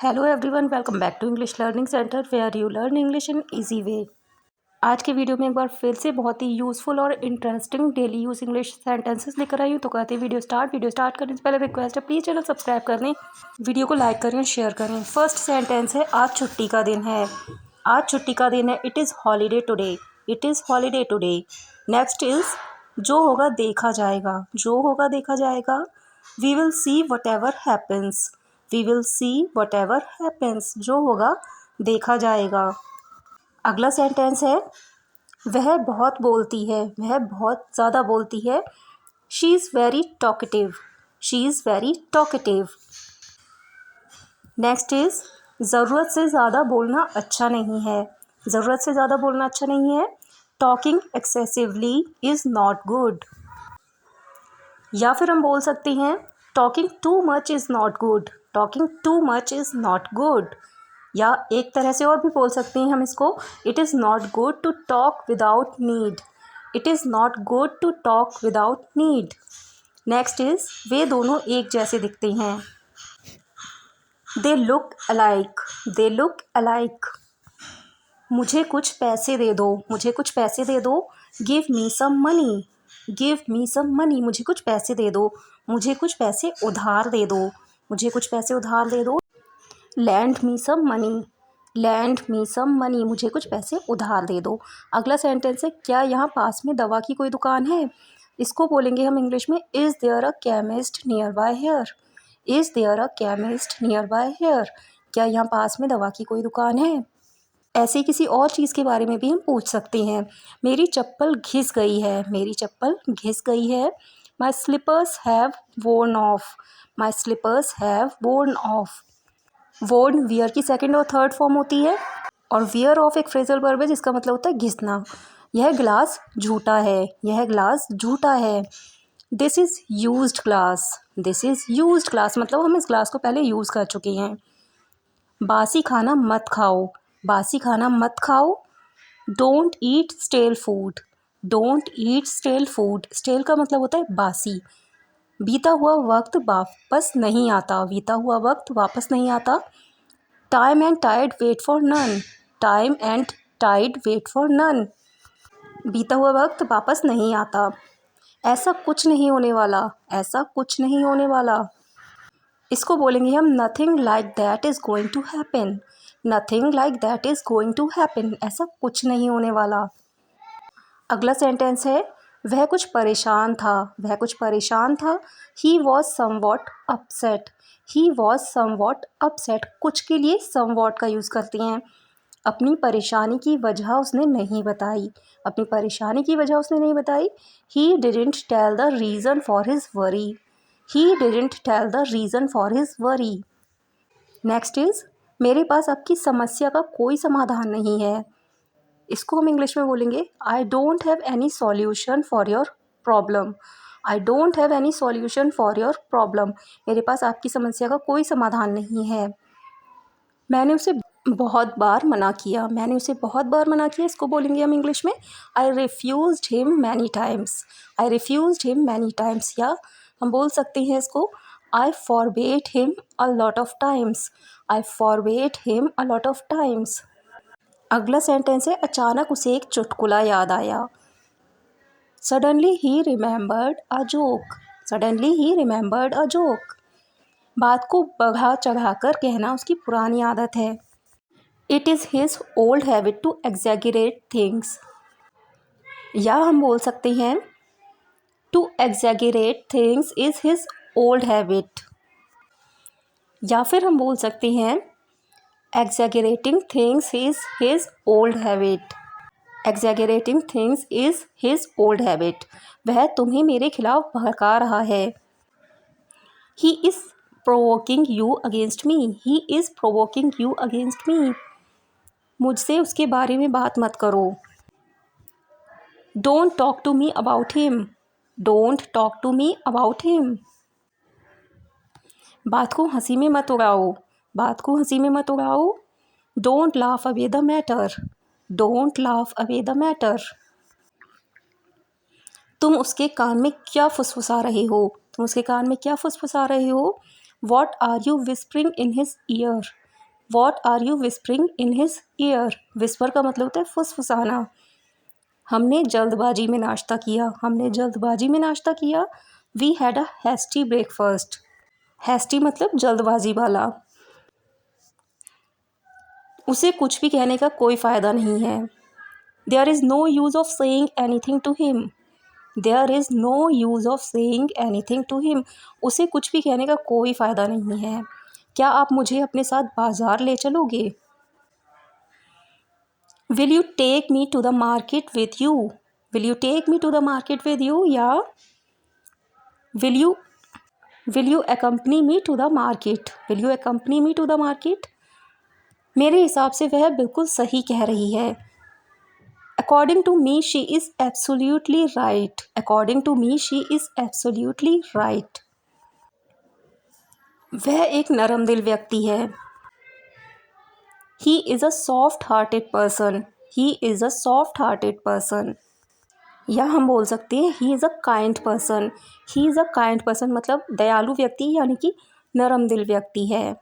Hello everyone, welcome back to English learning centre where you learn English in easy way. आज के video में एक बार फिर से बहुत ही यूज़फुल और interesting daily use English sentences लेकर आई हूँ। तो कहते हैं वीडियो स्टार्ट करने से पहले रिक्वेस्ट है, प्लीज़ चैनल सब्सक्राइब कर लें, वीडियो को लाइक करें, शेयर करें। फर्स्ट सेंटेंस है, आज छुट्टी का दिन है। आज छुट्टी का दिन है। It is holiday today. It is holiday today. Next is, जो होगा देखा जाएगा। जो होगा देखा जाएगा। We will see whatever happens. We will see whatever happens. जो होगा देखा जाएगा। अगला सेंटेंस है, वह बहुत बोलती है। वह बहुत ज़्यादा बोलती है। She is very talkative. She is very talkative. Next is, ज़रूरत से ज़्यादा बोलना अच्छा नहीं है। ज़रूरत से ज़्यादा बोलना अच्छा नहीं है। Talking excessively is not good. या फिर हम बोल सकते हैं, talking too much is not good. Talking too much is not good. या एक तरह से और भी बोल सकते हैं हम इसको, it is not good to talk without need. It is not good to talk without need. Next is, वे दोनों एक जैसे दिखते हैं। They look alike. They look alike. मुझे कुछ पैसे दे दो। मुझे कुछ पैसे दे दो। Give me some money. Give me some money. मुझे कुछ पैसे दे दो। मुझे कुछ पैसे उधार दे दो। मुझे कुछ पैसे उधार दे दो। लैंड मी सम मनी। लैंड मी सम मनी। मुझे कुछ पैसे उधार दे दो। अगला सेंटेंस है, क्या यहाँ पास में दवा की कोई दुकान है। इसको बोलेंगे हम इंग्लिश में, is there a chemist nearby here. Is there a chemist nearby here. क्या यहाँ पास में दवा की कोई दुकान है। ऐसे किसी और चीज़ के बारे में भी हम पूछ सकते हैं। मेरी चप्पल घिस गई है। मेरी चप्पल घिस गई है। My slippers have worn off. My slippers have worn off. Worn wear की सेकंड और थर्ड फॉर्म होती है, और वियर ऑफ एक फ्रेजल वर्ब है जिसका मतलब होता है घिसना। यह ग्लास झूठा है। यह ग्लास झूठा है। This is used glass. This is used glass मतलब हम इस ग्लास को पहले यूज़ कर चुके हैं। बासी खाना मत खाओ। बासी खाना मत खाओ। Don't eat stale food. Don't eat stale food. Stale का मतलब होता है बासी। बीता हुआ वक्त वापस नहीं आता। बीता हुआ वक्त वापस नहीं आता। Time and tide wait for none. Time and tide wait for none. बीता हुआ वक्त वापस नहीं आता। ऐसा कुछ नहीं होने वाला। ऐसा कुछ नहीं होने वाला। इसको बोलेंगे हम, nothing like that is going to happen. Nothing like that is going to happen. ऐसा कुछ नहीं होने वाला। अगला सेंटेंस है, वह कुछ परेशान था। वह कुछ परेशान था। He was somewhat upset. He was somewhat upset. कुछ के लिए समवॉट का यूज़ करते हैं। अपनी परेशानी की वजह उसने नहीं बताई। अपनी परेशानी की वजह उसने नहीं बताई। He didn't tell the reason for his worry. He didn't tell the reason for his worry. Next is, मेरे पास आपकी समस्या का कोई समाधान नहीं है। इसको हम इंग्लिश में बोलेंगे, I don't have any solution for your problem. I don't have any solution for your problem. मेरे पास आपकी समस्या का कोई समाधान नहीं है। मैंने उसे बहुत बार मना किया। मैंने उसे बहुत बार मना किया। इसको बोलेंगे हम इंग्लिश में, I refused him many times. I refused him many times. या हम बोल सकते हैं इसको, I forbade him a lot of times. I forbade him a lot of times. अगला सेंटेंस है, अचानक उसे एक चुटकुला याद आया। Suddenly he remembered a joke. Suddenly he remembered a joke. बात को बढ़ा चढ़ा कर कहना उसकी पुरानी आदत है। It is his old habit to exaggerate things. या हम बोल सकते हैं, to exaggerate things is his old habit. या फिर हम बोल सकते हैं, exaggerating things is his old habit. Exaggerating things is his old habit. वह तुम्हें मेरे खिलाफ भड़का रहा है। He is provoking you against me. He is provoking you against me. मुझसे उसके बारे में बात मत करो। Don't talk to me about him. Don't talk to me about him. बात को हंसी में मत उड़ाओ। बात को हंसी में मत उड़ाओ। Don't laugh away the matter. Don't laugh away the matter. तुम उसके कान में क्या फुसफुसा रहे हो। तुम उसके कान में क्या फुसफुसा रहे हो। What are you whispering in his ear. What are you whispering in his ear. Whisper का मतलब होता है फुसफुसाना। हमने जल्दबाजी में नाश्ता किया। हमने जल्दबाजी में नाश्ता किया। We had a hasty breakfast. Hasty मतलब जल्दबाजी वाला। उसे कुछ भी कहने का कोई फ़ायदा नहीं है। There is no use of saying anything to him. There is no use of saying anything to him. उसे कुछ भी कहने का कोई फ़ायदा नहीं है। क्या आप मुझे अपने साथ बाज़ार ले चलोगे। Will you take me to the market with you. Will you take me to the market with you या will you accompany me to the market. Will you accompany me to the market. मेरे हिसाब से वह बिल्कुल सही कह रही है। According to me she is absolutely right. According to me she is absolutely right. वह एक नरम दिल व्यक्ति है। He is a soft hearted person. He is a soft hearted person. या हम बोल सकते हैं ही is a kind person. He is a kind person मतलब दयालु व्यक्ति यानी कि नरम दिल व्यक्ति है।